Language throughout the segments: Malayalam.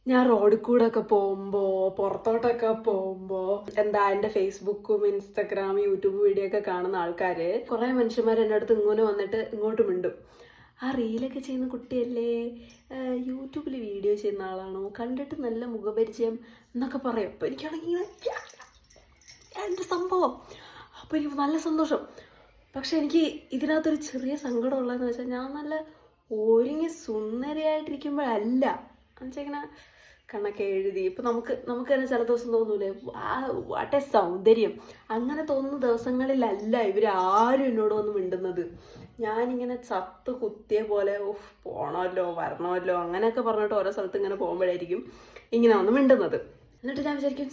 ഞാൻ റോഡിൽ കൂടെ ഒക്കെ പോകുമ്പോൾ പുറത്തോട്ടൊക്കെ പോകുമ്പോൾ എൻ്റെ ഫേസ്ബുക്കും ഇൻസ്റ്റഗ്രാം യൂട്യൂബ് വീഡിയോ ഒക്കെ കാണുന്ന ആൾക്കാർ കുറേ മനുഷ്യന്മാർ എൻ്റെ അടുത്ത് ഇങ്ങനെ വന്നിട്ട് ഇങ്ങോട്ട് മിണ്ടും. ആ റീലൊക്കെ ചെയ്യുന്ന കുട്ടിയല്ലേ, യൂട്യൂബിൽ വീഡിയോ ചെയ്യുന്ന ആളാണോ, കണ്ടിട്ട് നല്ല മുഖപരിചയം എന്നൊക്കെ പറയും. അപ്പോൾ എനിക്കാണെങ്കിൽ എൻ്റെ സംഭവം അപ്പോൾ എനിക്ക് നല്ല സന്തോഷം. പക്ഷെ എനിക്ക് ഇതിനകത്തൊരു ചെറിയ സങ്കടം ഉള്ളതെന്ന് വെച്ചാൽ ഞാൻ നല്ല ഒരുങ്ങി സുന്ദരിയായിട്ടിരിക്കുമ്പോഴല്ല എന്നുവെച്ചാൽ ഇങ്ങനെ കണക്ക് എഴുതി ഇപ്പം നമുക്ക് തന്നെ ചില ദിവസം തോന്നൂലേ, വാട്ട് എ സൗന്ദര്യം, അങ്ങനെ തോന്നുന്ന ദിവസങ്ങളിലല്ല ഇവരാരും എന്നോട് വന്ന് മിണ്ടുന്നത്. ഞാനിങ്ങനെ ചത്ത് കുത്തിയ പോലെ പോണമല്ലോ വരണമല്ലോ അങ്ങനെയൊക്കെ പറഞ്ഞിട്ട് ഓരോ സ്ഥലത്ത് ഇങ്ങനെ പോകുമ്പോഴായിരിക്കും ഇങ്ങനെ വന്ന് മിണ്ടുന്നത്. എന്നിട്ട് ഞാൻ വിചാരിക്കും,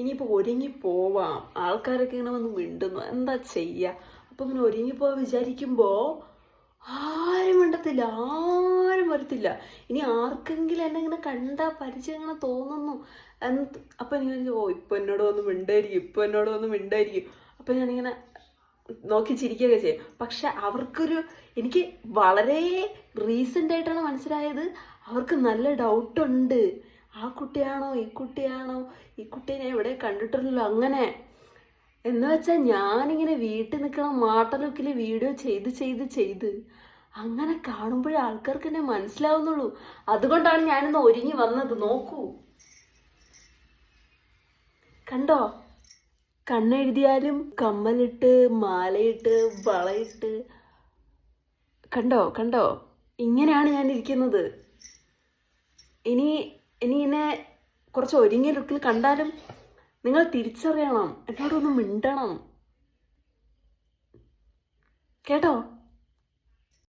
ഇനിയിപ്പോൾ ഒരുങ്ങി പോവാം, ആൾക്കാരൊക്കെ ഇങ്ങനെ വന്ന് മിണ്ടുന്നു, എന്താ ചെയ്യുക. അപ്പം ഇങ്ങനെ ഒരുങ്ങിപ്പോവാൻ വിചാരിക്കുമ്പോൾ ആരും മിണ്ടത്തില്ല, ആരും വരത്തില്ല. ഇനി ആർക്കെങ്കിലും എന്നെ ഇങ്ങനെ കണ്ട പരിചയം ഇങ്ങനെ തോന്നുന്നു അപ്പം എനിക്ക് ഇപ്പം എന്നോട് വന്ന് മിണ്ടായിരിക്കും, ഇപ്പം എന്നോട് വന്ന് മിണ്ടായിരിക്കും. അപ്പം ഞാനിങ്ങനെ നോക്കി ചിരിക്കുകയൊക്കെ ചെയ്യും. പക്ഷെ അവർക്കൊരു എനിക്ക് വളരെ റീസെൻ്റ് ആയിട്ടാണ് മനസ്സിലായത്, അവർക്ക് നല്ല ഡൗട്ടുണ്ട്. ആ കുട്ടിയാണോ ഈ കുട്ടിയാണോ, ഈ കുട്ടിയെ ഞാൻ എവിടെ കണ്ടിട്ടില്ലല്ലോ അങ്ങനെ. എന്ന് വെച്ചാൽ ഞാനിങ്ങനെ വീട്ടിൽ നിൽക്കണം മാട്ടലുക്കിൽ വീഡിയോ ചെയ്ത് അങ്ങനെ കാണുമ്പോഴേ ആൾക്കാർക്ക് എന്നെ മനസ്സിലാവുന്നുള്ളൂ. അതുകൊണ്ടാണ് ഞാനിന്ന് ഒരുങ്ങി വന്നത്. നോക്കൂ, കണ്ടോ, കണ്ണെഴുതിയാലും കമ്മലിട്ട് മാലയിട്ട് വളയിട്ട്, കണ്ടോ ഇങ്ങനെയാണ് ഞാൻ ഇരിക്കുന്നത്. ഇനി എന്നെ കുറച്ച് ഒരുങ്ങിയ ലുക്കിൽ കണ്ടാലും നിങ്ങൾ തിരിച്ചറിയണം, എന്നോടൊന്ന് മിണ്ടണം കേട്ടോ.